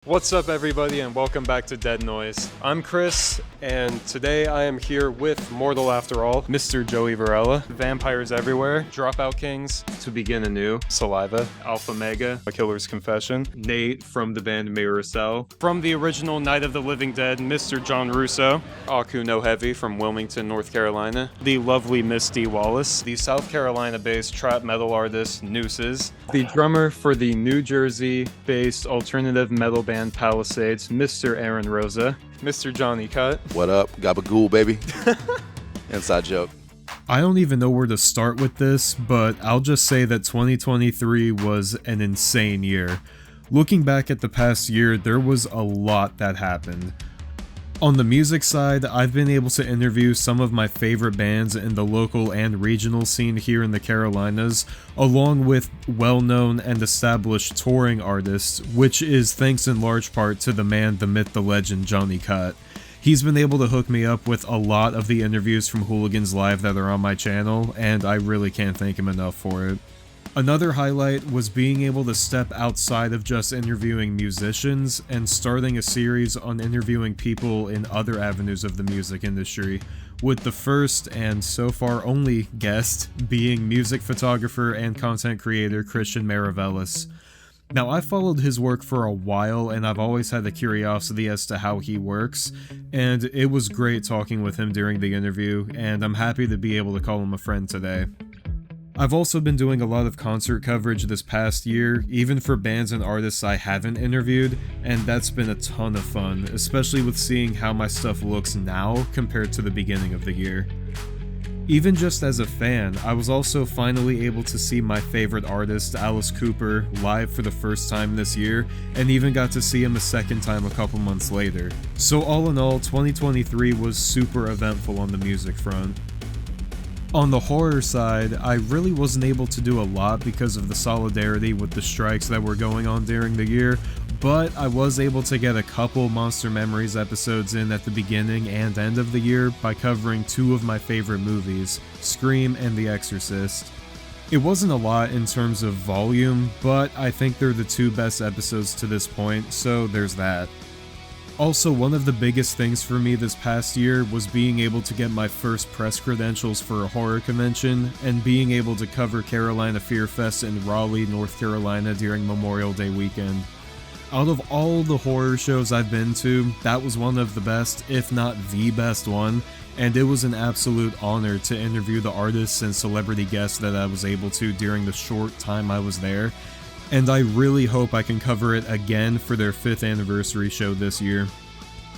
What's up, everybody, and welcome back to Dead Noise. I'm Chris, and today I am here with Mortal After All, Mr. Joey Varela, Vampires Everywhere, Dropout Kings, To Begin Anew, Saliva, Alpha Mega, A Killer's Confession, Nate from the band Mirror Cell, from the original Night of the Living Dead, Mr. John Russo, Aku No Heavy from Wilmington, North Carolina, the lovely Misty Wallace, the South Carolina-based trap metal artist Nooses, the drummer for the New Jersey-based alternative metal band Palisades, Mr. Aaron Rosa, Mr. Johnny Cut. What up? Gabagool, baby. Inside joke. I don't even know where to start with this, but I'll just say that 2023 was an insane year. Looking back at the past year, there was a lot that happened. On the music side, I've been able to interview some of my favorite bands in the local and regional scene here in the Carolinas, along with well-known and established touring artists, which is thanks in large part to the man, the myth, the legend, Johnny Cut. He's been able to hook me up with a lot of the interviews from Hooligans Live that are on my channel, and I really can't thank him enough for it. Another highlight was being able to step outside of just interviewing musicians and starting a series on interviewing people in other avenues of the music industry, with the first and so far only guest being music photographer and content creator Christian Maravellis. Now, I followed his work for a while, and I've always had a curiosity as to how he works, and it was great talking with him during the interview, and I'm happy to be able to call him a friend today. I've also been doing a lot of concert coverage this past year, even for bands and artists I haven't interviewed, and that's been a ton of fun, especially with seeing how my stuff looks now compared to the beginning of the year. Even just as a fan, I was also finally able to see my favorite artist, Alice Cooper, live for the first time this year, and even got to see him a second time a couple months later. So all in all, 2023 was super eventful on the music front. On the horror side, I really wasn't able to do a lot because of the solidarity with the strikes that were going on during the year, but I was able to get a couple Monster Memories episodes in at the beginning and end of the year by covering two of my favorite movies, Scream and The Exorcist. It wasn't a lot in terms of volume, but I think they're the two best episodes to this point, so there's that. Also, one of the biggest things for me this past year was being able to get my first press credentials for a horror convention, and being able to cover Carolina Fear Fest in Raleigh, North Carolina during Memorial Day weekend. Out of all the horror shows I've been to, that was one of the best, if not the best one, and it was an absolute honor to interview the artists and celebrity guests that I was able to during the short time I was there. And I really hope I can cover it again for their 5th anniversary show this year.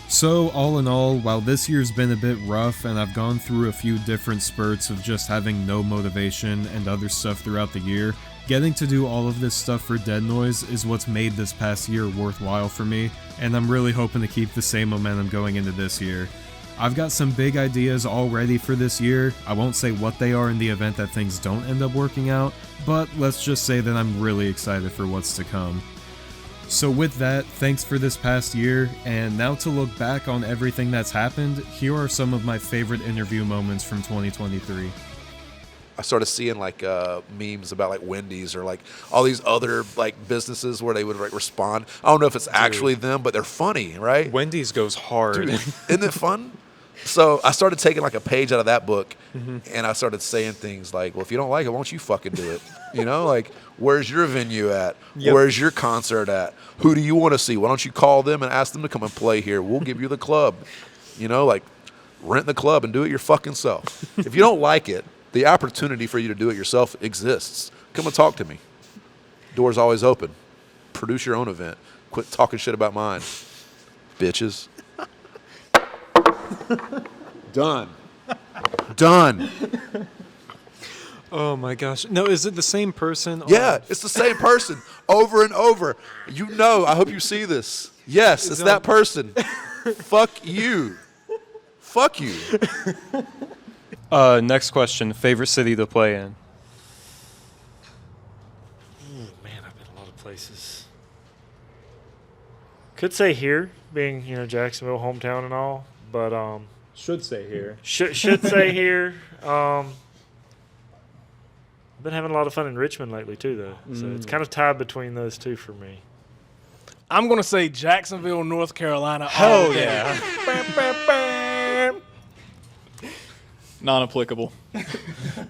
So, all in all, while this year's been a bit rough and I've gone through a few different spurts of just having no motivation and other stuff throughout the year, getting to do all of this stuff for Dead Noise is what's made this past year worthwhile for me, and I'm really hoping to keep the same momentum going into this year. I've got some big ideas already for this year. I won't say what they are in the event that things don't end up working out, but let's just say that I'm really excited for what's to come. So with that, thanks for this past year, and now to look back on everything that's happened, here are some of my favorite interview moments from 2023. I started seeing like memes about like Wendy's or like all these other like businesses where they would like respond. I don't know if it's actually them, but they're funny, right? Wendy's goes hard. Dude, isn't it fun? So I started taking like a page out of that book, and I started saying things like, well, if you don't like it, why don't you fucking do it? You know, like, where's your venue at? Yep. Where's your concert at? Who do you want to see? Why don't you call them and ask them to come and play here? We'll give you the club. You know, like, rent the club and do it your fucking self. If you don't like it, the opportunity for you to do it yourself exists. Come and talk to me. Door's always open. Produce your own event. Quit talking shit about mine, bitches. Done. Oh my gosh. No, is it the same person? Yeah, it's the same person over and over. You know, I hope you see this. Yes, it's that person. Fuck you. Fuck you. Next question. Favorite city to play in? Man, I've been a lot of places. Could say here, being Jacksonville, hometown and all, but Should say here. should say here. I've been having a lot of fun in Richmond lately too, though. So it's kind of tied between those two for me. I'm going to say Jacksonville, North Carolina. Hell yeah. Non-applicable.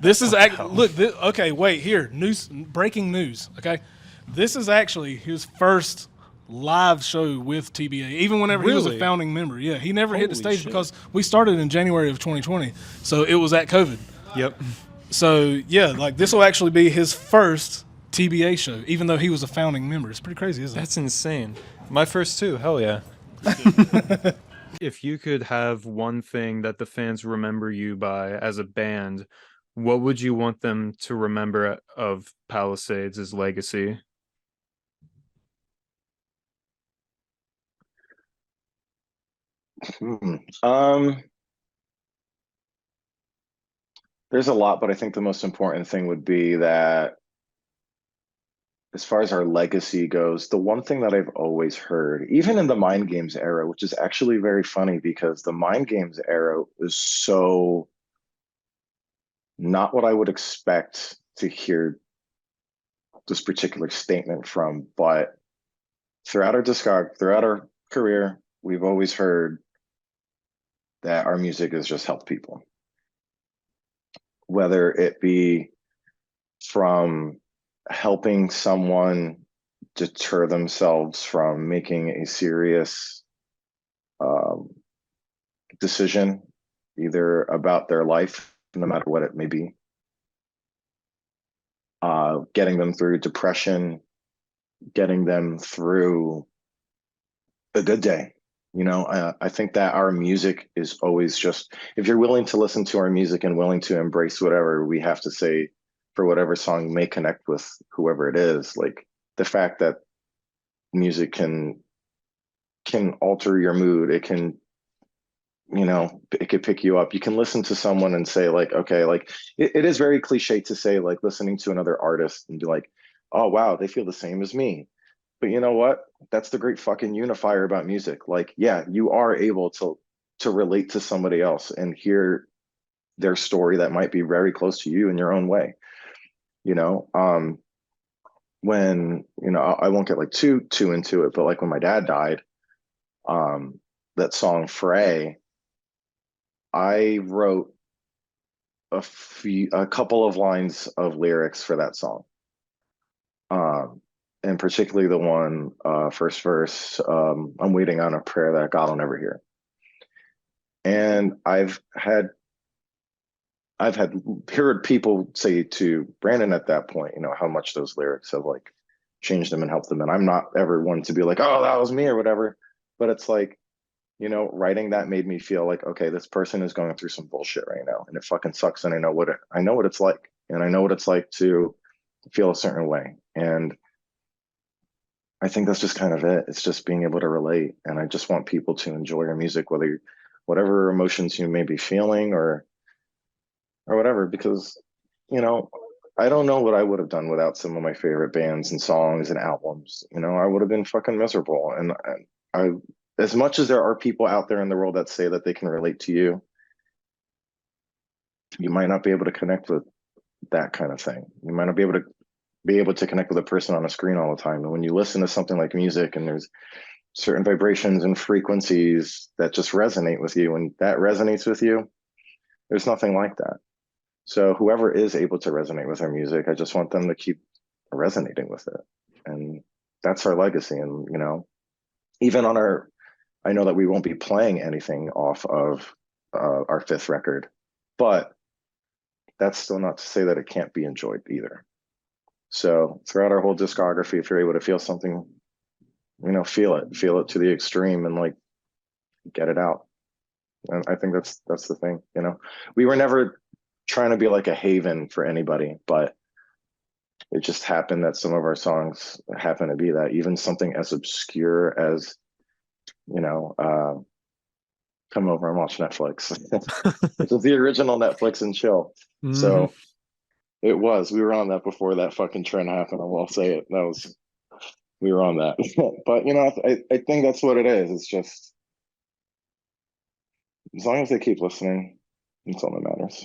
This is okay. Wait here. Breaking news. Okay, this is actually his first live show with TBA. Even whenever he was a Really? founding member. Yeah, he never hit the Holy stage shit. because we started in January of 2020, so it was at COVID. Yep. So yeah, like this will actually be his first TBA show, even though he was a founding member. It's pretty crazy, isn't it? That's insane. My first too. Hell yeah. If you could have one thing that the fans remember you by as a band, what would you want them to remember of Palisades' legacy? There's a lot, but I think the most important thing would be that as far as our legacy goes, the one thing that I've always heard, even in the Mind Games era, which is actually very funny because the Mind Games era is so not what I would expect to hear this particular statement from, but throughout our career, we've always heard that our music has just helped people. Whether it be from helping someone deter themselves from making a serious decision, either about their life, no matter what it may be, getting them through depression, getting them through a good day. You know, I think that our music is always just, if you're willing to listen to our music and willing to embrace whatever we have to say for whatever song may connect with whoever it is, like the fact that music can alter your mood, it can, you know, it could pick you up. You can listen to someone and say like, okay, like it is very cliche to say like listening to another artist and be like, oh wow, they feel the same as me. But you know what? That's the great fucking unifier about music. Like, yeah, you are able to relate to somebody else and hear their story that might be very close to you in your own way. You know, when, you know, I won't get like too into it, but like when my dad died, that song Frey, I wrote a couple of lines of lyrics for that song. And particularly the one, first verse, I'm waiting on a prayer that God will never hear. And I've heard people say to Brandon at that point, you know, how much those lyrics have like changed them and helped them. And I'm not ever one to be like, oh, that was me or whatever. But it's like, you know, writing that made me feel like, okay, this person is going through some bullshit right now, and it fucking sucks. And I know what it's like, and I know what it's like to feel a certain way. And I think that's just kind of it. It's just being able to relate. And I just want people to enjoy your music, whatever emotions you may be feeling or whatever, because, you know, I don't know what I would have done without some of my favorite bands and songs and albums. You know, I would have been fucking miserable. And I, as much as there are people out there in the world that say that they can relate to you, you might not be able to connect with that kind of thing. You might not be able to connect with a person on a screen all the time. And when you listen to something like music and there's certain vibrations and frequencies that just resonate with you, and that resonates with you, there's nothing like that. So whoever is able to resonate with our music, I just want them to keep resonating with it. And that's our legacy. And, you know, even on I know that we won't be playing anything off of our fifth record, but that's still not to say that it can't be enjoyed either. So throughout our whole discography, if you're able to feel something, you know, feel it to the extreme and like get it out. And I think that's the thing, you know. We were never trying to be like a haven for anybody, but it just happened that some of our songs happen to be that. Even something as obscure as, you know, come over and watch Netflix. It was the original Netflix and chill. Mm-hmm. So we were on that before that fucking trend happened. I will say it. We were on that. But, you know, I think that's what it is. It's just, as long as they keep listening, that's all that matters.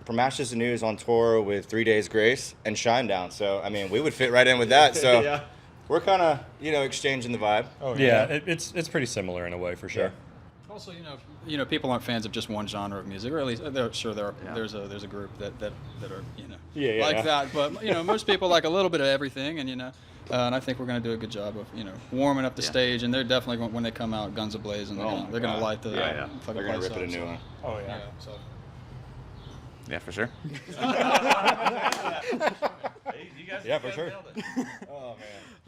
From Ashes to News on tour with 3 Days Grace and Shinedown. So, I mean, we would fit right in with that. So, Yeah. we're kind of, exchanging the vibe. Oh it's pretty similar in a way for sure. Also, people aren't fans of just one genre of music, or at least there's a group that are like that. But most people like a little bit of everything, and and I think we're going to do a good job of warming up the stage. And they're definitely when they come out guns a-blazing, they're going to light the fucking They're going to place rip it a up, new so. one. Oh yeah. Yeah, for sure. Yeah, for sure. Oh, man.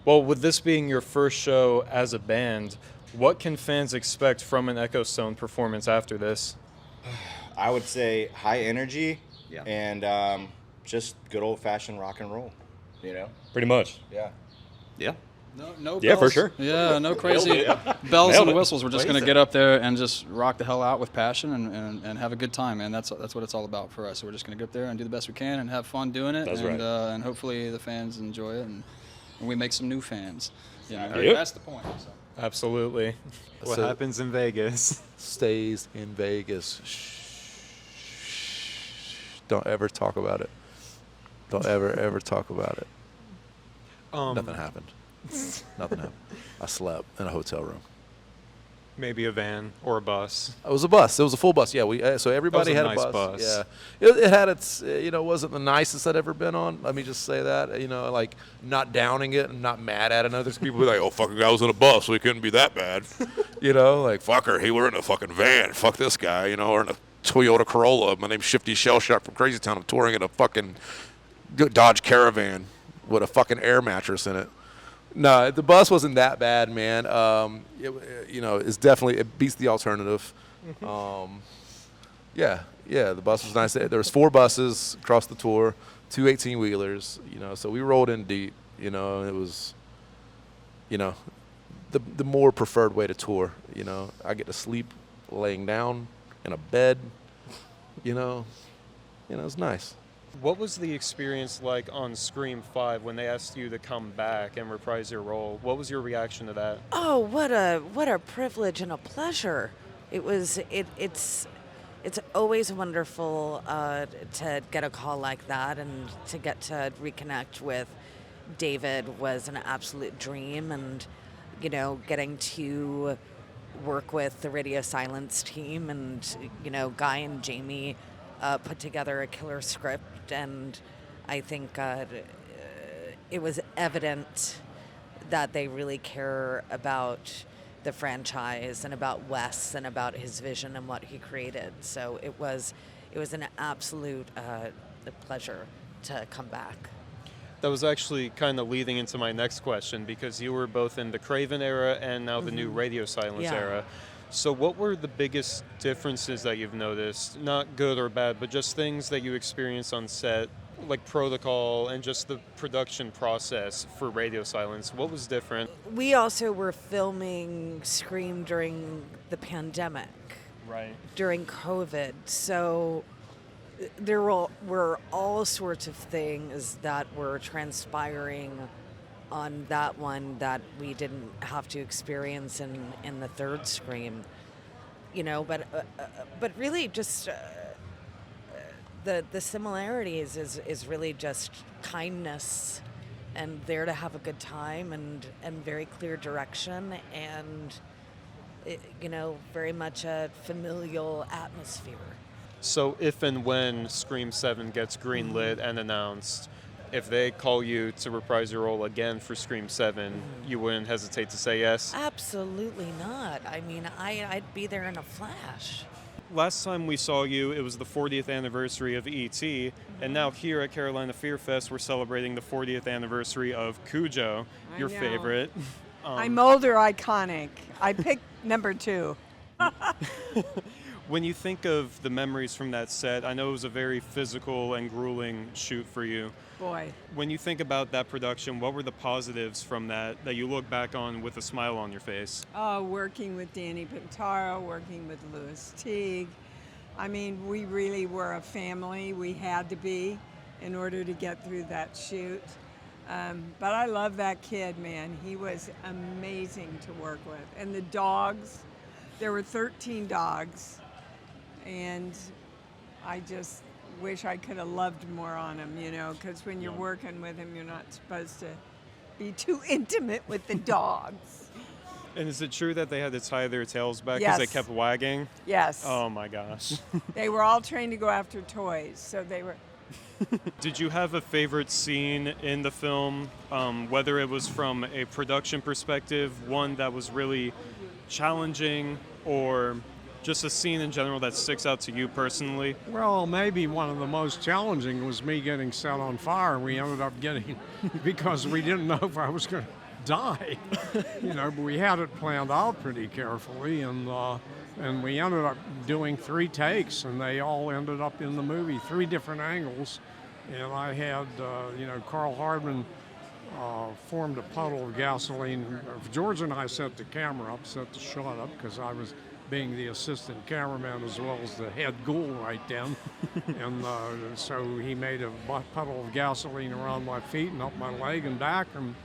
Well, with this being your first show as a band, what can fans expect from an Echo Stone performance after this? I would say high energy and just good old-fashioned rock and roll, Pretty much. Yeah. Yeah. No Yeah, bells. for sure. Yeah, no crazy bells Nailed and it. whistles. We're just going to get up there and just rock the hell out with passion and have a good time, man. That's what it's all about for us. So we're just going to go up there and do the best we can and have fun doing it. That's and, right. And hopefully the fans enjoy it and we make some new fans. Yep. That's the point. So. Absolutely. What So- happens in Vegas? Stays in Vegas. Shh. Don't ever talk about it. Don't ever talk about it. Nothing happened. Nothing happened. I slept in a hotel room. Maybe a van or a bus. It was a bus. It was a full bus. Yeah, so everybody That had was a a nice bus. bus. Yeah, it had its. It wasn't the nicest I'd ever been on. Let me just say that. Like not downing it and not mad at it. There's people who are like, oh, fucking guy was in a bus, so he couldn't be that bad. Like fucker, he were in a fucking van. Fuck this guy. Or in a Toyota Corolla. My name's Shifty Shellshock from Crazy Town. I'm touring in a fucking Dodge Caravan with a fucking air mattress in it. No, the bus wasn't that bad, man. It's definitely, it beats the alternative. The bus was nice. There was 4 buses across the tour, 2 18-wheelers, so we rolled in deep, and it was, the more preferred way to tour, I get to sleep laying down in a bed, it's nice. What was the experience like on Scream 5 when they asked you to come back and reprise your role? What was your reaction to that? Oh, what a privilege and a pleasure! It's always wonderful to get a call like that, and to get to reconnect with David was an absolute dream, and getting to work with the Radio Silence team and Guy and Jamie put together a killer script, and I think it was evident that they really care about the franchise and about Wes and about his vision and what he created. So it was an absolute pleasure to come back. That was actually kind of leading into my next question, because you were both in the Craven era and now the new Radio Silence era. So what were the biggest differences that you've noticed? Not good or bad, but just things that you experienced on set, like protocol and just the production process for Radio Silence. What was different? We also were filming Scream during the pandemic. Right. During COVID. So there were all sorts of things that were transpiring on that one that we didn't have to experience in the third Scream, but really just the similarities is really just kindness and there to have a good time and very clear direction and very much a familial atmosphere. So if and when Scream 7 gets greenlit and announced, if they call you to reprise your role again for Scream 7, you wouldn't hesitate to say yes? Absolutely not. I mean, I'd be there in a flash. Last time we saw you, it was the 40th anniversary of E.T., and now here at Carolina Fear Fest, we're celebrating the 40th anniversary of Cujo, your favorite. I'm older, iconic. I picked number 2. When you think of the memories from that set, I know it was a very physical and grueling shoot for you. Boy. When you think about that production, what were the positives from that you look back on with a smile on your face? Oh, working with Danny Pintaro, working with Louis Teague. I mean, we really were a family. We had to be in order to get through that shoot. But I love that kid, man. He was amazing to work with. And the dogs, there were 13 dogs. And I just wish I could have loved more on him, because when you're working with him, you're not supposed to be too intimate with the dogs. And is it true that they had to tie their tails back because they Yes. kept wagging? Yes. Oh my gosh. They were all trained to go after toys, so they were. Did you have a favorite scene in the film, whether it was from a production perspective, one that was really challenging, or just a scene in general that sticks out to you personally? Well, maybe one of the most challenging was me getting set on fire. We ended up getting, because we didn't know if I was going to die, but we had it planned out pretty carefully, and we ended up doing 3 takes, and they all ended up in the movie, 3 different angles. And I had, Carl Hardman formed a puddle of gasoline. George and I set the camera up, set the shot up, because I was being the assistant cameraman as well as the head ghoul right then. And so he made a puddle of gasoline around my feet and up my leg and back. And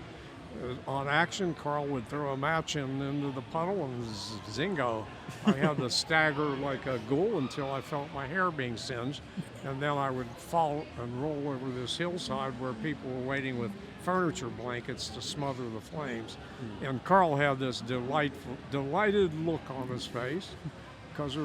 on action, Carl would throw a match into the puddle, and zingo. I had to stagger like a ghoul until I felt my hair being singed. And then I would fall and roll over this hillside where people were waiting with furniture blankets to smother the flames. And Carl had this delighted look on his face, because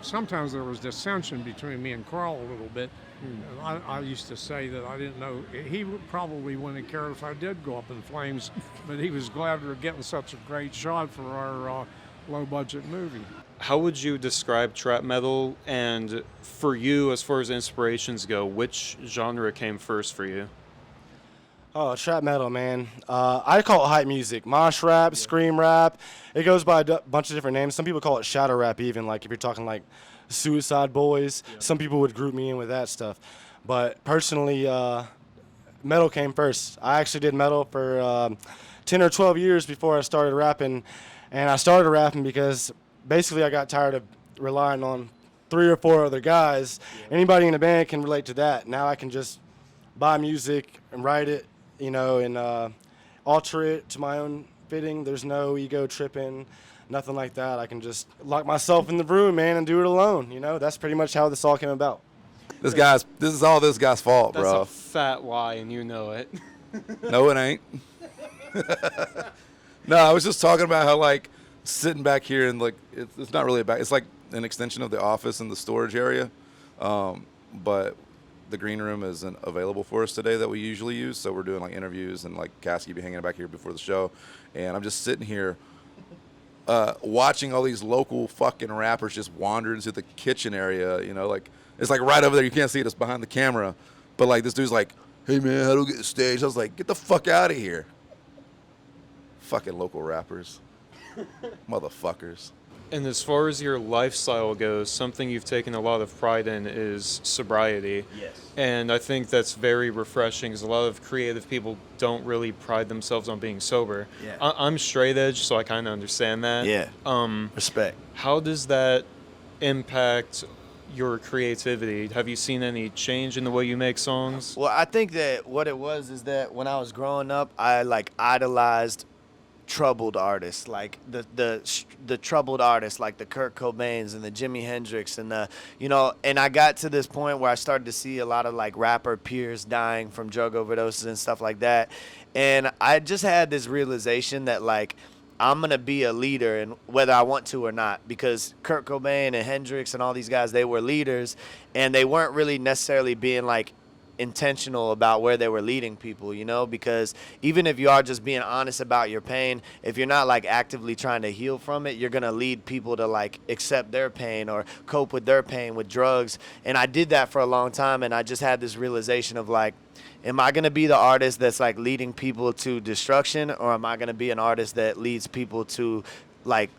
sometimes there was dissension between me and Carl a little bit. And I used to say that I didn't know, he probably wouldn't care if I did go up in flames, but he was glad we were getting such a great shot for our low-budget movie. How would you describe trap metal? And for you, as far as inspirations go, which genre came first for you? Oh, trap metal, man. I call it hype music. Mosh rap, scream rap. It goes by a bunch of different names. Some people call it shadow rap even, like if you're talking like Suicide Boys. Yeah. Some people would group me in with that stuff. But personally, metal came first. I actually did metal for 10 or 12 years before I started rapping. And I started rapping because basically I got tired of relying on 3 or 4 other guys. Yeah. Anybody in a band can relate to that. Now I can just buy music and write it, and alter it to my own fitting. There's no ego tripping, nothing like that. I can just lock myself in the room, man, and do it alone. That's pretty much how this all came about. This is all this guy's fault, That's bro. That's a fat lie, and you know it. No, it ain't. No, I was just talking about how, like, sitting back here and, like, it's not really it's like an extension of the office and the storage area. But the green room isn't available for us today that we usually use, so we're doing like interviews, and like Caskey be hanging back here before the show, and I'm just sitting here watching all these local fucking rappers just wander into the kitchen area, like it's like right over there. You can't see it, it's behind the camera, but like this dude's like, "Hey man, how do we get the stage?" I was like, "Get the fuck out of here." Fucking local rappers. Motherfuckers. And as far as your lifestyle goes, something you've taken a lot of pride in is sobriety. Yes. And I think that's very refreshing, because a lot of creative people don't really pride themselves on being sober. Yeah. I'm straight edge, so I kind of understand that. Yeah. Respect. How does that impact your creativity? Have you seen any change in the way you make songs? Well, I think that what it was is that when I was growing up, I like idolized troubled artists, like the troubled artists, like the Kurt Cobains and the Jimi Hendrix, and and I got to this point where I started to see a lot of like rapper peers dying from drug overdoses and stuff like that, and I just had this realization that like I'm gonna be a leader, and whether I want to or not, because Kurt Cobain and Hendrix and all these guys, they were leaders, and they weren't really necessarily being like intentional about where they were leading people, because even if you are just being honest about your pain, if you're not like actively trying to heal from it, you're gonna lead people to like accept their pain or cope with their pain with drugs. And I did that for a long time, and I just had this realization of like, am I gonna be the artist that's like leading people to destruction, or am I gonna be an artist that leads people to like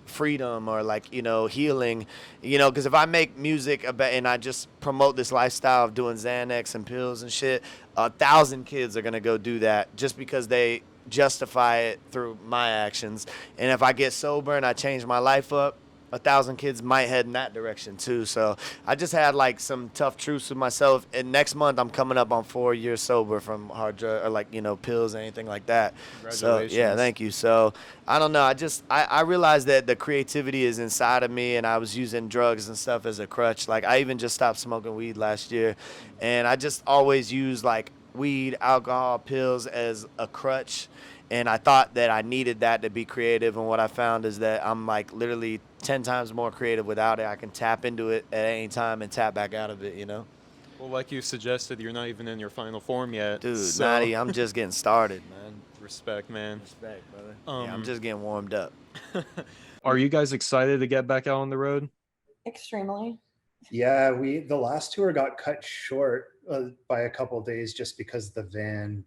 freedom or like healing, because if I make music and I just promote this lifestyle of doing Xanax and pills and shit, 1,000 kids are gonna go do that just because they justify it through my actions. And if I get sober and I change my life up, 1,000 kids might head in that direction too. So I just had like some tough truths with myself. And next month I'm coming up on 4 years sober from hard drug or like pills or anything like that. Congratulations. So yeah, thank you. So I don't know. I realized that the creativity is inside of me, and I was using drugs and stuff as a crutch. Like I even just stopped smoking weed last year, and I just always use like weed, alcohol, pills as a crutch. And I thought that I needed that to be creative. And what I found is that I'm like literally 10 times more creative without it. I can tap into it at any time and tap back out of it, you know? Well, like you suggested, you're not even in your final form yet. Dude, so... Natty, I'm just getting started, man. Respect, man. Respect, brother. Yeah, I'm just getting warmed up. Are you guys excited to get back out on the road? Extremely. Yeah, the last tour got cut short by a couple of days just because the van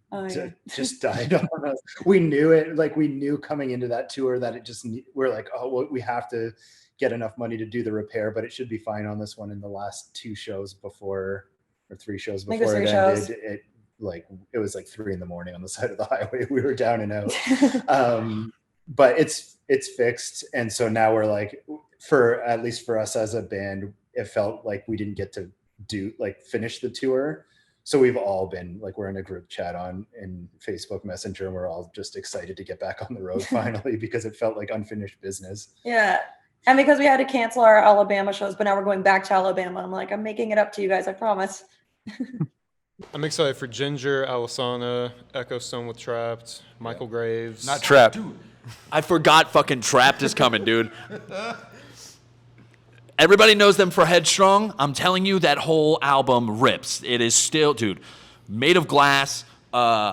just died on us. We knew it, like we knew coming into that tour that it just, we're like, oh, well, we have to get enough money to do the repair, but it should be fine on this one. In the last 2 shows before, or 3 shows before it ended, it was like 3 a.m. on the side of the highway. We were down and out. But it's fixed, and so now we're like, for at least for us as a band, it felt like we didn't get to finish the tour. So we've all been like, we're in a group chat in Facebook Messenger, and we're all just excited to get back on the road finally, because it felt like unfinished business. Yeah. And because we had to cancel our Alabama shows, but now we're going back to Alabama. I'm like, I'm making it up to you guys, I promise. I'm excited for Ginger, Alisana, Echo Stone with Trapped, Michael Graves. Not Trapped. Dude, I forgot fucking Trapped is coming, dude. Everybody knows them for Headstrong. I'm telling you, that whole album rips. It is still, dude, Made of Glass,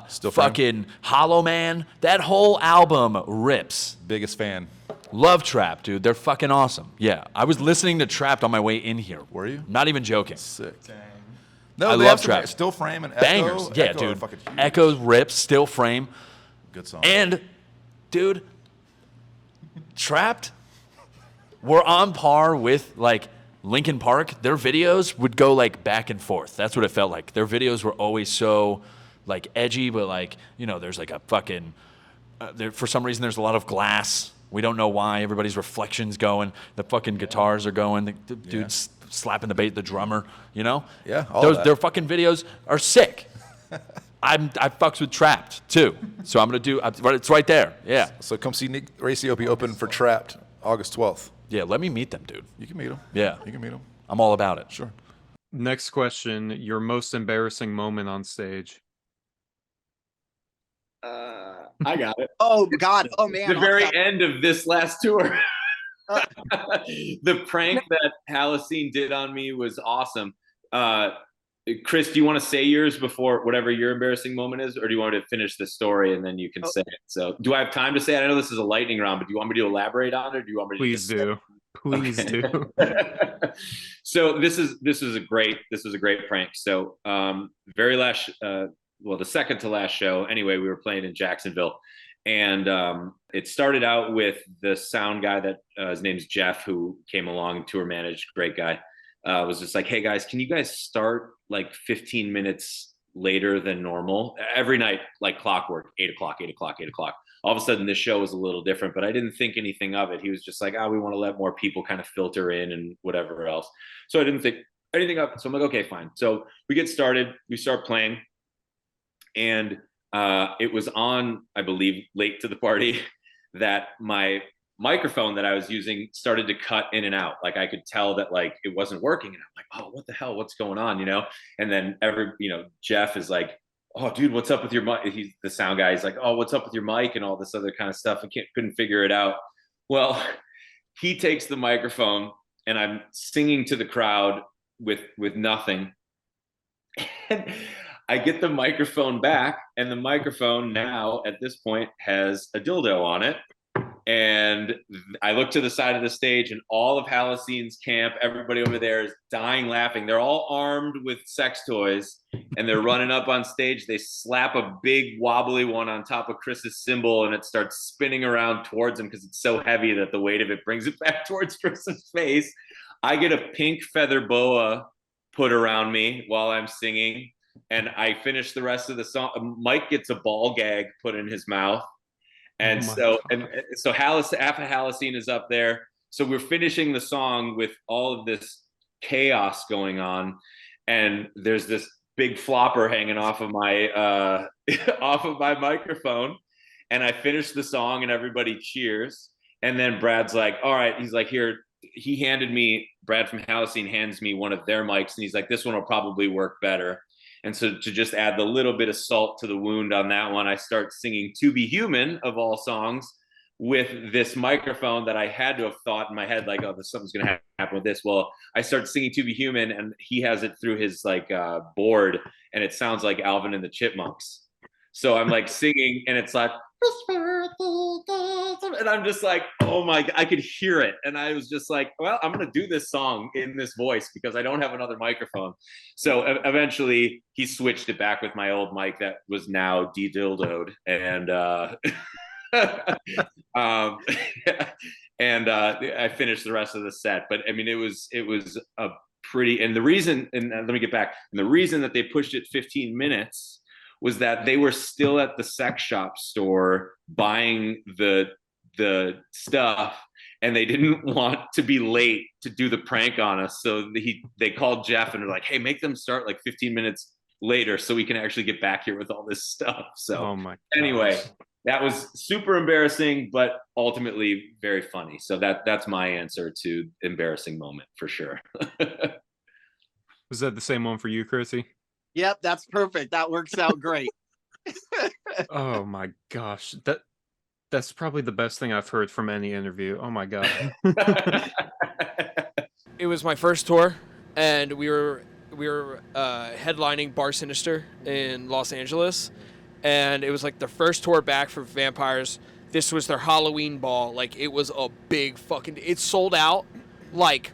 still fucking Hollow Man. That whole album rips. Biggest fan. Love Trapped, dude. They're fucking awesome. Yeah, I was listening to Trapped on my way in here. Were you? Not even joking. Sick. Dang. No, I they love have some Trapped. Still Frame and Echo. Bangers. Yeah, Echo dude. are fucking huge. Echo rips, Still Frame. Good song. And, dude, Trapped were on par with, like, Linkin Park. Their videos would go, like, back and forth. That's what it felt like. Their videos were always so, like, edgy, but, like, you know, there's, like, a fucking... for some reason, there's a lot of glass. We don't know why. Everybody's reflections going. The fucking guitars are going. The dude's slapping the bass, the drummer, you know? Yeah, all of that. Their fucking videos are sick. I fucks with Trapped, too. So I'm going to do... It's right there. Yeah. So come see Nick Raciopi open for Trapped August 12th. Yeah, let me meet them, dude. You can meet them. Yeah. You can meet them. I'm all about it. Sure. Next question, your most embarrassing moment on stage. I got it. Oh, God. Oh, man. The very end of this last tour. The prank that Halocene did on me was awesome. Chris, do you want to say yours before whatever your embarrassing moment is, or do you want me to finish the story and then you can say it? So do I have time to say it? I know this is a lightning round, but do you want me to elaborate on it, or do you want me to Please do. Please do. So this is a great prank. So very last the second to last show, anyway, we were playing in Jacksonville, and it started out with the sound guy that his name's Jeff, who came along, tour managed, great guy. Was just like, hey guys, can you guys start like 15 minutes later than normal every night, like clockwork, 8 o'clock. All of a sudden this show was a little different, but I didn't think anything of it. He was just like, we want to let more people kind of filter in and whatever else. So I didn't think anything of it. So I'm like, okay, fine. So we get started, we start playing, and it was on, I believe, late to the party that my microphone that I was using started to cut in and out. Like I could tell that like it wasn't working, and I'm like, oh, what the hell? What's going on? You know? And then Jeff is like, oh, dude, what's up with your mic? He's the sound guy. He's like, oh, what's up with your mic and all this other kind of stuff. I couldn't figure it out. Well, he takes the microphone, and I'm singing to the crowd with nothing. And I get the microphone back, and the microphone now at this point has a dildo on it. And I look to the side of the stage, and all of Halocene's camp, everybody over there is dying laughing. They're all armed with sex toys, and they're running up on stage. They slap a big wobbly one on top of Chris's cymbal, and it starts spinning around towards him because it's so heavy that the weight of it brings it back towards Chris's face. I get a pink feather boa put around me while I'm singing, and I finish the rest of the song. Mike gets a ball gag put in his mouth. And so after Halocene is up there, so we're finishing the song with all of this chaos going on, and there's this big flopper hanging off of my microphone, and I finish the song and everybody cheers, and then Brad's like, all right, he's like, here, Brad from Halocene hands me one of their mics, and he's like, this one will probably work better. And so to just add the little bit of salt to the wound on that one, I start singing To Be Human, of all songs, with this microphone that I had to have thought in my head, like, oh, something's going to happen with this. Well, I start singing To Be Human, and he has it through his like board, and it sounds like Alvin and the Chipmunks. So I'm like singing, and it's like, and I'm just like, oh my, I could hear it. And I was just like, well, I'm going to do this song in this voice because I don't have another microphone. So eventually he switched it back with my old mic that was now de-dildoed. And, and I finished the rest of the set. But I mean, it was a pretty, and the reason, and let me get back, and the reason that they pushed it 15 minutes was that they were still at the sex shop store buying the stuff, and they didn't want to be late to do the prank on us. So they called Jeff and they're like, hey, make them start like 15 minutes later so we can actually get back here with all this stuff. So anyway, that was super embarrassing, but ultimately very funny. So that's my answer to embarrassing moment for sure. Was that the same one for you, Chrissy? Yep, that's perfect. That works out great. Oh my gosh. That's probably the best thing I've heard from any interview. Oh my God. It was my first tour, and we were headlining Bar Sinister in Los Angeles, and it was like the first tour back for Vampires. This was their Halloween ball. Like, it was a big fucking, it sold out like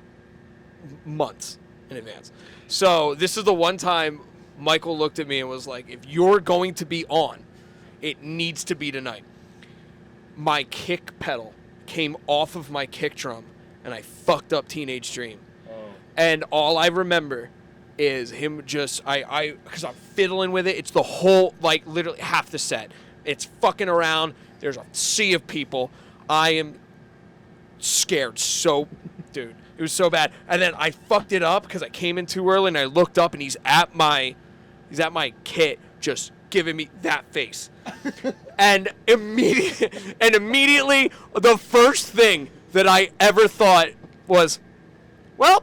months in advance. So this is the one time Michael looked at me and was like, if you're going to be on, it needs to be tonight. My kick pedal came off of my kick drum, and I fucked up Teenage Dream. Oh. And all I remember is him just, because I'm fiddling with it. It's the whole, like, literally half the set. It's fucking around. There's a sea of people. I am scared so, dude, it was so bad. And then I fucked it up because I came in too early, and I looked up, and he's at my kit, just giving me that face. and immediately, the first thing that I ever thought was, well,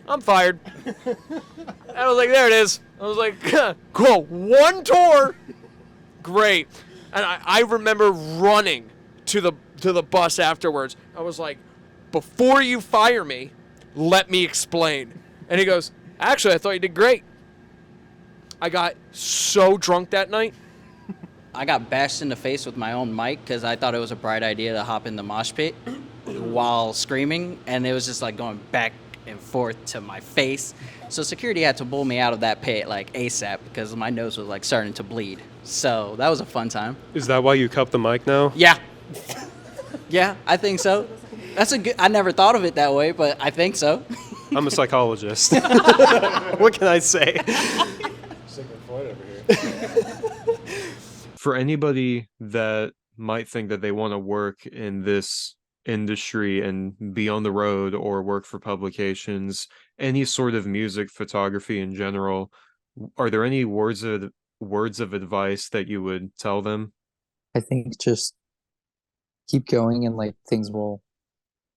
I'm fired. And I was like, there it is. I was like, cool, one tour, great. And I remember running to the bus afterwards. I was like, before you fire me, let me explain. And he goes, actually, I thought you did great. I got so drunk that night. I got bashed in the face with my own mic because I thought it was a bright idea to hop in the mosh pit while screaming, and it was just like going back and forth to my face. So security had to pull me out of that pit like ASAP because my nose was like starting to bleed. So that was a fun time. Is that why you cup the mic now? Yeah. Yeah, I think so. That's a good, I never thought of it that way, but I think so. I'm a psychologist. What can I say? Sigmund Freud over here. For anybody that might think that they want to work in this industry and be on the road or work for publications, any sort of music photography in general, are there any words of advice that you would tell them? I think just keep going, and like things will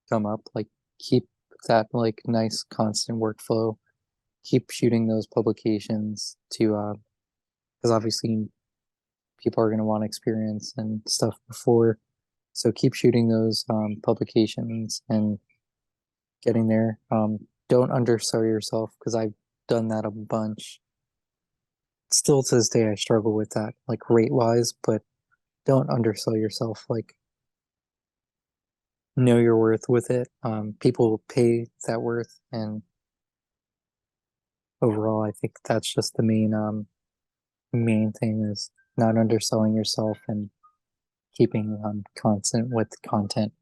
come up. Like keep that like nice constant workflow. Keep shooting those publications to because obviously people are going to want experience and stuff before. So keep shooting those publications and getting there. Don't undersell yourself, because I've done that a bunch. Still to this day, I struggle with that, like rate wise, but don't undersell yourself. Like, know your worth with it. People will pay that worth, and overall, I think that's just the main thing, is not underselling yourself and keeping constant with content.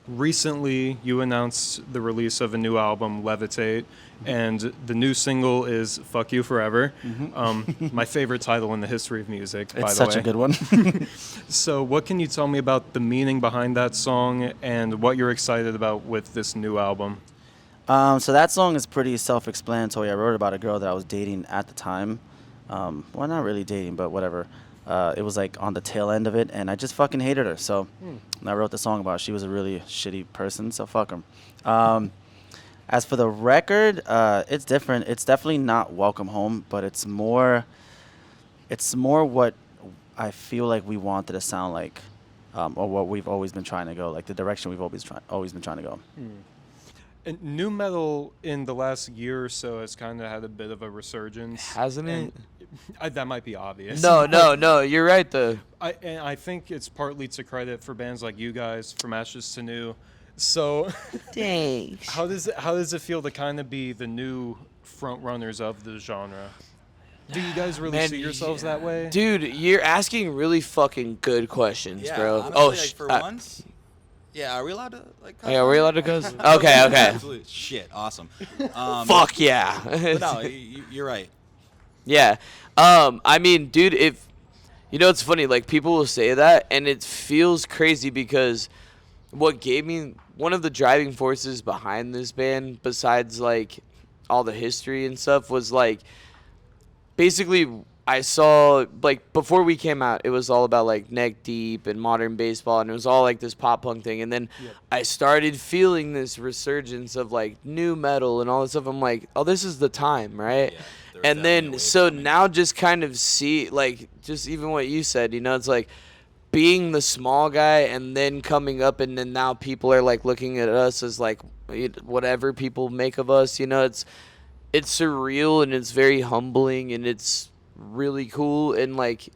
Recently, you announced the release of a new album, Levitate, and the new single is Fuck You Forever. Mm-hmm. My favorite title in the history of music, by the way. It's such a good one. So what can you tell me about the meaning behind that song and what you're excited about with this new album? So that song is pretty self-explanatory. I wrote about a girl that I was dating at the time. Well, not really dating, but whatever. It was like on the tail end of it, and I just fucking hated her. So I wrote the song about it. She was a really shitty person, so fuck her. As for the record, it's different. It's definitely not Welcome Home, but it's more what I feel like we wanted to sound like, or what we've always been trying to go, like the direction we've always been trying to go. And new metal in the last year or so has kind of had a bit of a resurgence, hasn't it? That might be obvious. No, you're right though. I think it's partly to credit for bands like you guys, From Ashes to New. So, thanks. How does it feel to kind of be the new front runners of the genre? Do you guys really see yourselves that way? Dude, you're asking really fucking good questions, Yeah, bro. honestly, like, for once. Yeah, are we allowed to like? Yeah, are we allowed to cuss? Okay, okay. Absolutely. Shit, awesome. Fuck yeah. But no, you're right. Yeah. I mean, dude, if you know, it's funny. Like people will say that, and it feels crazy because what gave me one of the driving forces behind this band, besides like all the history and stuff, was like basically. I saw, like, before we came out, it was all about, like, Neck Deep and Modern Baseball, and it was all, like, this pop-punk thing. And then I started feeling this resurgence of, like, new metal and all this stuff. I'm like, oh, this is the time, right? Yeah, and then, so now just kind of see, like, just even what you said, you know, it's like being the small guy and then coming up, and then now people are, like, looking at us as, like, whatever people make of us, you know, it's surreal and it's very humbling and it's really cool, and like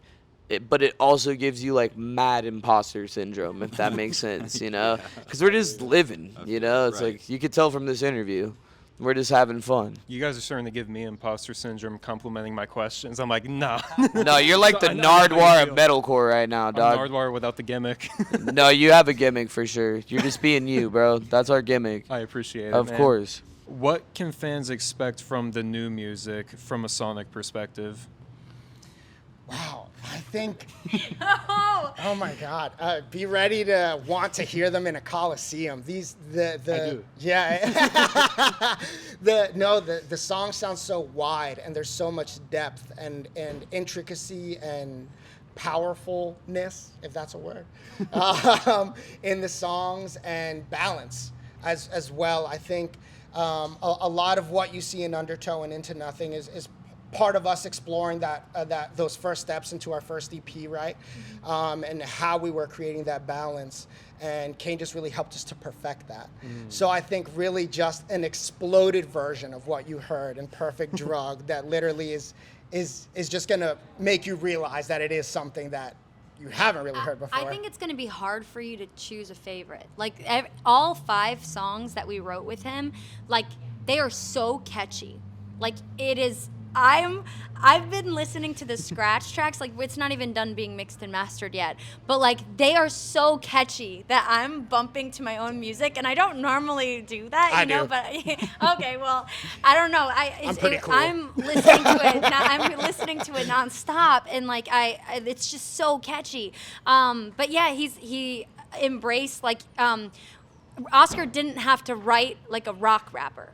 but it also gives you like mad imposter syndrome, if that makes sense, you know, because we're just living, you know, it's like you could tell from this interview we're just having fun. You guys are starting to give me imposter syndrome complimenting my questions. I'm like, nah. No, you're like the Nardwar of metalcore right now, dog. I'm Nardwar without the gimmick. No, you have a gimmick for sure. You're just being you, bro. That's our gimmick. I appreciate it, of man. course. What can fans expect from the new music from a sonic perspective? Wow, I think. Oh my God! Be ready to want to hear them in a coliseum. The song sounds so wide, and there's so much depth and intricacy and powerfulness, if that's a word, in the songs, and balance as well. I think a lot of what you see in Undertow and Into Nothing is part of us exploring those first steps into our first EP, right? And how we were creating that balance. And Kane just really helped us to perfect that. So I think really just an exploded version of what you heard in Perfect Drug that literally is just gonna make you realize that it is something that you haven't really heard before. I think it's going to be hard for you to choose a favorite. Like all 5 songs that we wrote with him, like they are so catchy. Like it is. I've been listening to the scratch tracks, like it's not even done being mixed and mastered yet, but like they are so catchy that I'm bumping to my own music, and I don't normally do that, you know. But okay, well, I don't know. I'm pretty cool. I'm listening to it. I'm listening to it nonstop, and like it's just so catchy. But yeah, he embraced like Oscar didn't have to write like a rock rapper.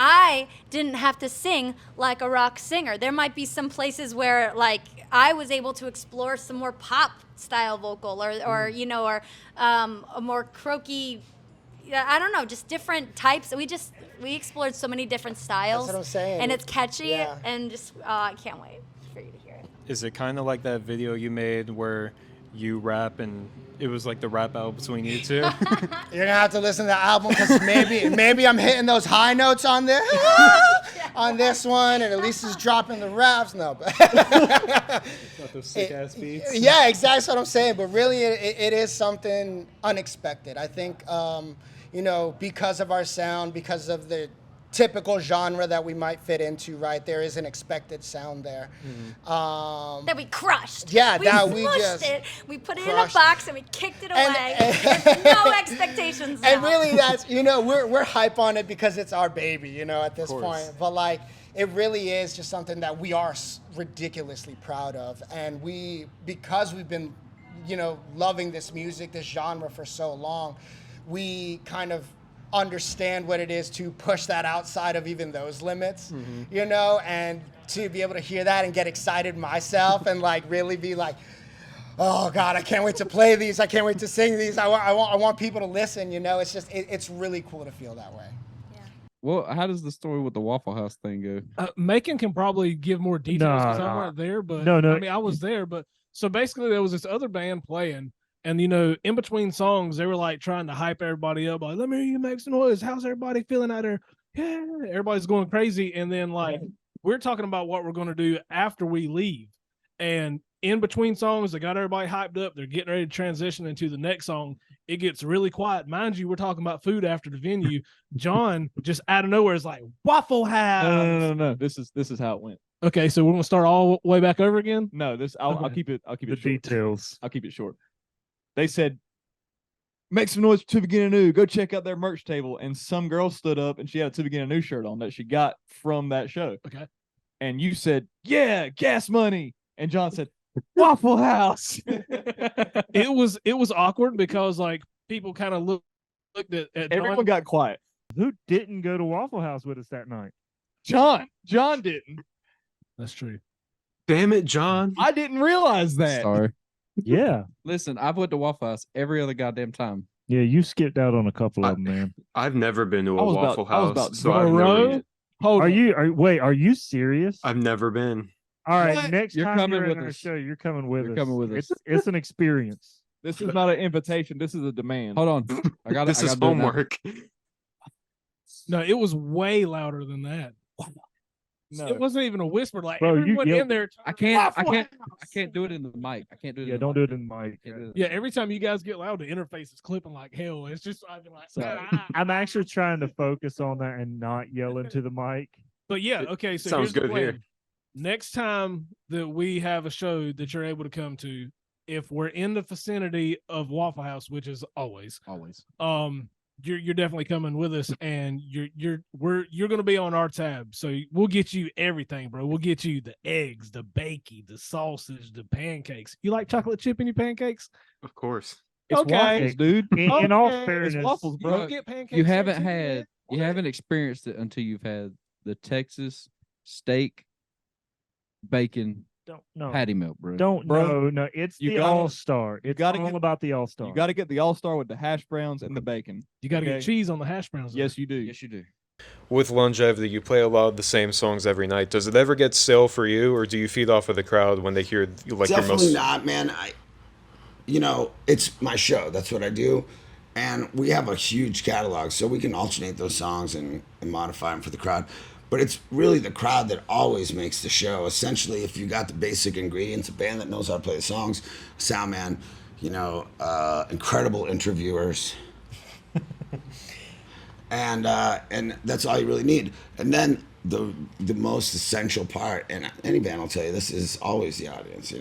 I didn't have to sing like a rock singer. There might be some places where like I was able to explore some more pop style vocal or you know, or a more croaky, I don't know, just different types. We explored so many different styles. That's what I'm saying. And it's catchy and just I can't wait for you to hear it. Is it kind of like that video you made where you rap and it was like the rap battle between you two? You're gonna have to listen to the album because maybe I'm hitting those high notes on this on this one, and Elisa's dropping the raps. No, but Not those sick ass beats. yeah, exactly. That's what I'm saying. But really, it is something unexpected. I think you know, because of our sound, because of the typical genre that we might fit into, right? There is an expected sound there. That we crushed. Yeah, we that we smushed just it. We put it in a crushed. box and we kicked it away. With no expectations. And now. really, that's, you know, we're hype on it because it's our baby, you know, at this point. But like, it really is just something that we are ridiculously proud of, and because we've been, you know, loving this music, this genre for so long, we kind of understand what it is to push that outside of even those limits, you know, and to be able to hear that and get excited myself and like really be like, oh God, I can't wait to play these. I can't wait to sing these. I want people to listen, you know. It's just, it's really cool to feel that way. Well, how does the story with the Waffle House thing go? Macon can probably give more details because I weren't there, but I mean, I was there. But so basically, there was this other band playing, and in between songs, they were like trying to hype everybody up, like, "Let me hear you make some noise. How's everybody feeling out there? Yeah, everybody's going crazy." And then like we're talking about what we're going to do after we leave, and in between songs, they got everybody hyped up. They're getting ready to transition into the next song. It gets really quiet. Mind you, we're talking about food after the venue. John just out of nowhere is like, Waffle House. No. This is how it went. Okay, so we're gonna start all the way back over again. No, I'll keep it. I'll keep it short. Details. I'll keep it short. They said, "Make some noise for To Begin Anew. Go check out their merch table." And some girl stood up and she had a To Begin Anew shirt on that she got from that show. Okay. And you said, "Yeah, gas money." And John said, "Waffle House." It was awkward because like people kind of looked at Everyone John. got quiet. Who didn't go to Waffle House with us that night? John didn't. That's true. Damn it, John. I didn't realize that. Sorry. Yeah. Listen, I've went to Waffle House every other goddamn time. Yeah, you skipped out on a couple of them, man. I've never been to a I was Waffle about- I was House, about so I've never. Are you serious? I've never been. All right, What? next You're time coming you're with in our us. show, you're coming with You're us. coming with us. It's an experience. This is not an invitation. This is a demand. Hold on. I got This is homework. No, it was way louder than that. No. It wasn't even a whisper. Like Bro, you everyone yelled- in there. I can't do it in the mic. I can't do it. Yeah, in the don't mic. do it in the mic. Can't do it. Yeah, every time you guys get loud, the interface is clipping like hell. It's just I've been like, I'm actually trying to focus on that and not yell into the mic. But yeah, okay. So Sounds here's the good plan. here. Next time that we have a show that you're able to come to, if we're in the vicinity of Waffle House, which is always, you're definitely coming with us, and you're gonna be on our tab. So we'll get you everything, bro. We'll get you the eggs, the bakey, the sausage, the pancakes. You like chocolate chip in your pancakes? Of course. It's Okay. waffles, dude. In all Okay. fairness, It's waffles, You bro. don't get pancakes. You haven't sexy, had. man? You haven't experienced it until you've had the Texas steak, bacon, no. patty melt, bro. No. It's You the gotta- all-star. It's gotta all get- about the all-star. You got to get the All Star with the hash browns and the bacon. You got to Okay? get cheese on the hash browns. though. Yes, you do. Yes, you do. With longevity, you play a lot of the same songs every night. Does it ever get stale for you, or do you feed off of the crowd when they hear like your Definitely most? not, man. It's my show. That's what I do. And we have a huge catalog, so we can alternate those songs and modify them for the crowd. But it's really the crowd that always makes the show. Essentially, if you got the basic ingredients, a band that knows how to play the songs, sound man, incredible interviewers, and that's all you really need. And then the most essential part, and any band will tell you, this is always the audience,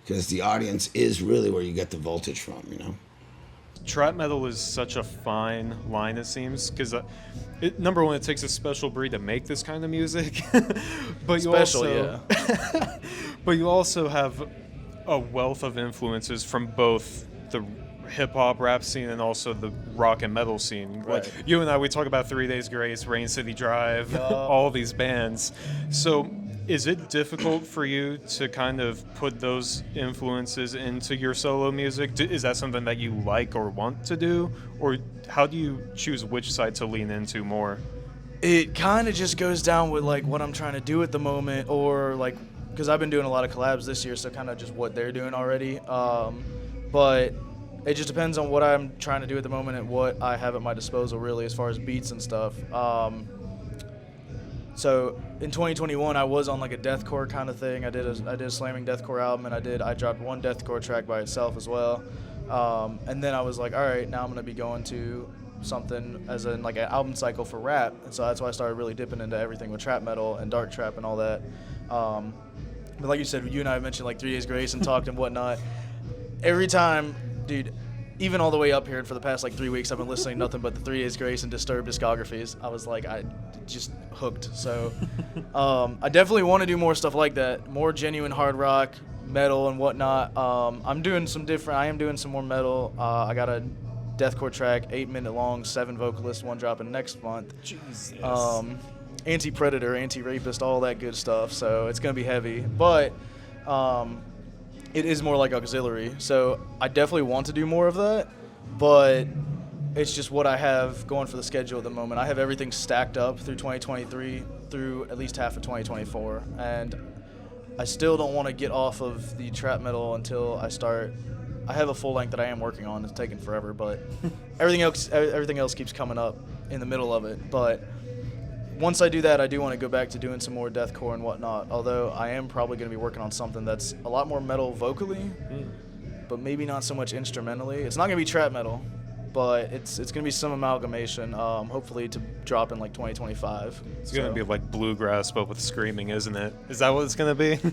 because the audience is really where you get the voltage from, Trap metal is such a fine line, it seems, because number one, it takes a special breed to make this kind of music, but but you also have a wealth of influences from both the hip hop rap scene and also the rock and metal scene. Like you and I, we talk about 3 Days Grace, Rain City Drive, all these bands. So is it difficult for you to kind of put those influences into your solo music? Is that something that you like or want to do? Or how do you choose which side to lean into more? It kind of just goes down with like what I'm trying to do at the moment, or like, because I've been doing a lot of collabs this year, so kind of just what they're doing already. But it just depends on what I'm trying to do at the moment and what I have at my disposal, really, as far as beats and stuff. So in 2021, I was on like a deathcore kind of thing. I did a slamming deathcore album, and I dropped one deathcore track by itself as well. And then I was like, all right, now I'm gonna be going to something as in like an album cycle for rap, and so that's why I started really dipping into everything with trap metal and dark trap and all that. But like you said, you and I mentioned like 3 Days Grace and talked and whatnot. Every time, dude, even all the way up here, and for the past like 3 weeks, I've been listening to nothing but the 3 Days Grace and Disturbed discographies. I was like, I just hooked. So I definitely want to do more stuff like that, more genuine hard rock, metal and whatnot. I am doing some more metal. I got a deathcore track, 8-minute long, 7 vocalists, one dropping next month. Jesus. Anti-predator, anti-rapist, all that good stuff. So it's gonna be heavy, but it is more like auxiliary. So I definitely want to do more of that, but It's just what I have going for the schedule at the moment. I have everything stacked up through 2023, through at least half of 2024, and I still don't want to get off of the trap metal until I start. I have a full length that I am working on. It's taking forever, but everything else keeps coming up in the middle of it. But once I do that, I do want to go back to doing some more deathcore and whatnot. Although I am probably going to be working on something that's a lot more metal vocally, but maybe not so much instrumentally. It's not going to be trap metal, but it's going to be some amalgamation, hopefully to drop in like 2025. It's going to be like bluegrass, but with screaming, isn't it? Is that what it's going to be?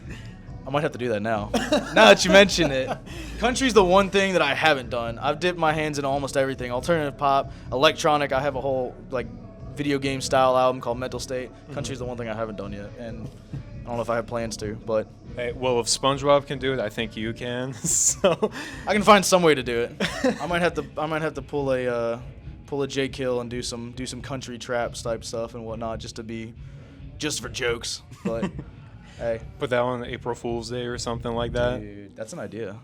I might have to do that now. Now that you mention it. Country's the one thing that I haven't done. I've dipped my hands in almost everything. Alternative pop, electronic. I have a whole like video game style album called Mental State. Country's the one thing I haven't done yet, and I don't know if I have plans to, but hey, well, if SpongeBob can do it, I think you can. So I can find some way to do it. I might have to pull a J Kill and do some country traps type stuff and whatnot just for jokes. But hey, put that on April Fool's Day or something like that. Dude, that's an idea.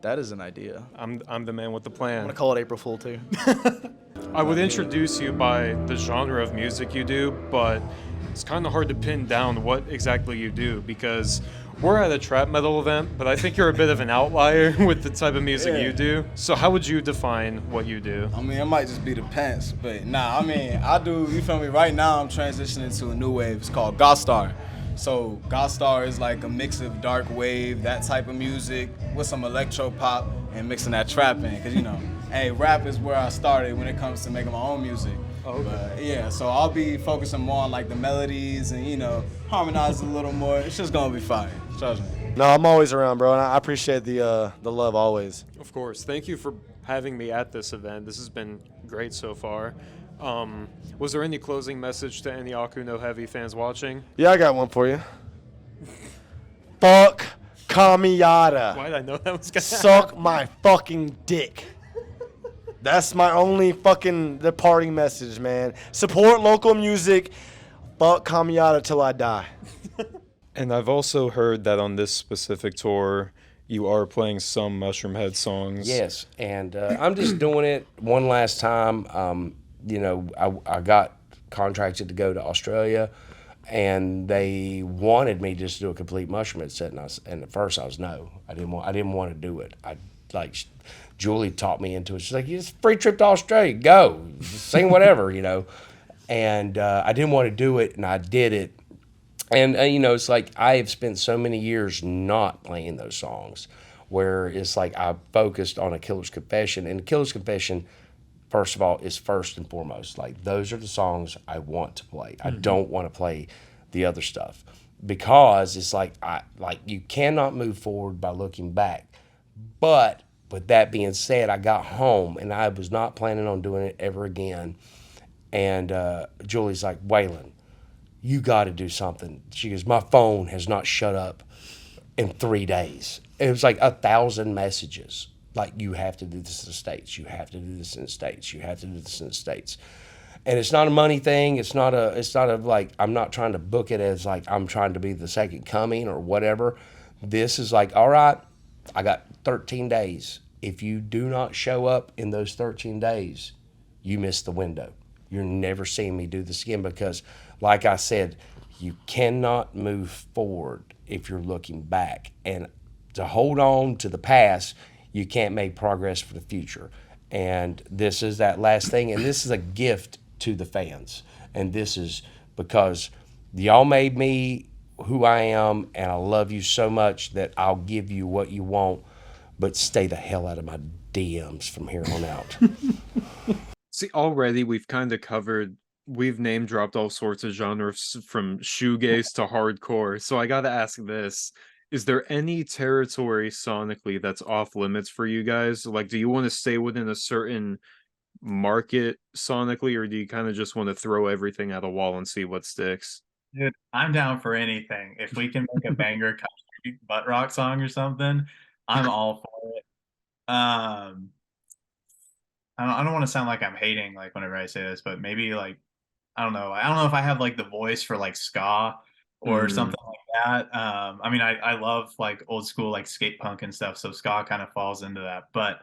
That is an idea. I'm the man with the plan. I'm gonna call it April Fool too. I would introduce you by the genre of music you do, but it's kind of hard to pin down what exactly you do because we're at a trap metal event, but I think you're a bit of an outlier with the type of music you do. So how would you define what you do? I mean, it might just be the pants, but nah, I mean, I do, you feel me? Right now, I'm transitioning to a new wave. It's called Gothstar. So Gothstar is like a mix of dark wave, that type of music, with some electro pop and mixing that trap in. Because, you know, hey, rap is where I started when it comes to making my own music. Okay. But yeah, so I'll be focusing more on like the melodies and, you know, harmonize a little more. It's just gonna be fire. Trust me. No, I'm always around, bro, and I appreciate the love always. Of course. Thank you for having me at this event. This has been great so far. Was there any closing message to any Aku No Heavy fans watching? Yeah, I got one for you. Fuck Kamiyata. Why did I know that was gonna Suck my fucking dick. That's my only fucking departing message, man. Support local music. Fuck Kamiyata till I die. And I've also heard that on this specific tour, you are playing some Mushroomhead songs. Yes, and I'm just doing it one last time. You know, I got contracted to go to Australia, and they wanted me just to do a complete Mushroomhead set, and at first I was no. I didn't want to do it. Julie taught me into it. She's like, "It's a free trip to Australia. Go, just sing whatever, you know." And I didn't want to do it, and I did it. And you know, it's like I have spent so many years not playing those songs, where it's like I focused on A Killer's Confession, and A Killer's Confession, first of all, is first and foremost. Like, those are the songs I want to play. I don't want to play the other stuff because it's like you cannot move forward by looking back. But with that being said, I got home and I was not planning on doing it ever again. And Julie's like, "Waylon, you got to do something." She goes, "My phone has not shut up in 3 days." It was like 1,000 messages. Like, "You have to do this in the States. You have to do this in the States. You have to do this in the States." And it's not a money thing. It's not a like, I'm not trying to book it as like I'm trying to be the second coming or whatever. This is like, all right, I got 13 days. If you do not show up in those 13 days, you miss the window. You're never seeing me do this again because, like I said, you cannot move forward if you're looking back. And to hold on to the past, you can't make progress for the future. And this is that last thing. And this is a gift to the fans. And this is because y'all made me who I am, and I love you so much that I'll give you what you want, but stay the hell out of my DMs from here on out. See, already we've kind of covered, we've name dropped all sorts of genres from shoegaze to hardcore. So I got to ask this. Is there any territory sonically that's off limits for you guys? Like, do you want to stay within a certain market sonically, or do you kind of just want to throw everything at a wall and see what sticks? Dude, I'm down for anything. If we can make a banger country butt rock song or something, I'm all for it. I don't want to sound like I'm hating like whenever I say this, but maybe like I don't know if I have like the voice for like ska or something like that. I mean, I love like old school like skate punk and stuff, so ska kind of falls into that. But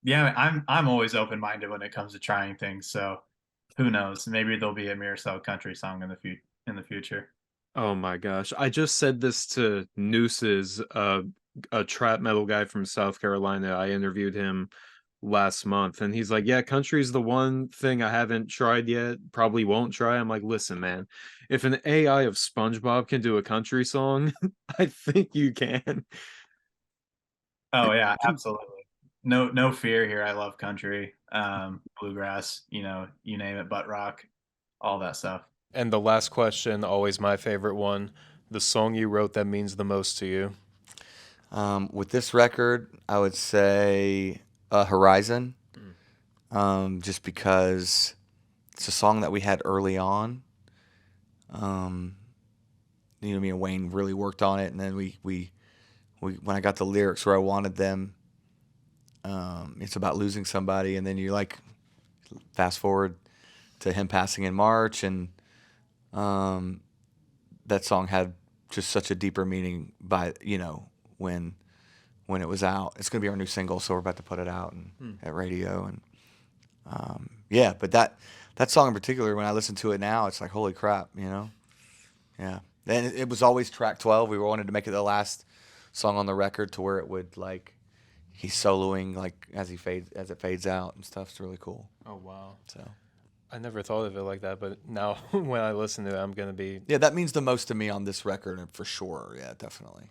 yeah, I'm always open minded when it comes to trying things. So who knows? Maybe there'll be a Miracell country song in the future. Oh my gosh. I just said this to Nooses, a trap metal guy from South Carolina. I interviewed him last month and he's like, "Yeah, country's the one thing I haven't tried yet, probably won't try." I'm like, "Listen, man, if an AI of SpongeBob can do a country song, I think you can." Oh yeah, absolutely. No fear here. I love country, bluegrass, you name it, butt rock, all that stuff. And the last question, always my favorite one, the song you wrote that means the most to you. With this record, I would say Horizon, just because it's a song that we had early on. Me and Wayne really worked on it, and then we when I got the lyrics where I wanted them, it's about losing somebody, and then you like fast forward to him passing in March, and that song had just such a deeper meaning by when it was out. It's gonna be our new single, so we're about to put it out at radio, and yeah. But that song in particular, when I listen to it now, it's like holy crap, yeah. And it was always track 12. We wanted to make it the last song on the record to where it would like he's soloing like as it fades out and stuff. It's really cool. Oh wow. So I never thought of it like that, but now when I listen to it, I'm gonna be yeah. That means the most to me on this record for sure. Yeah, definitely.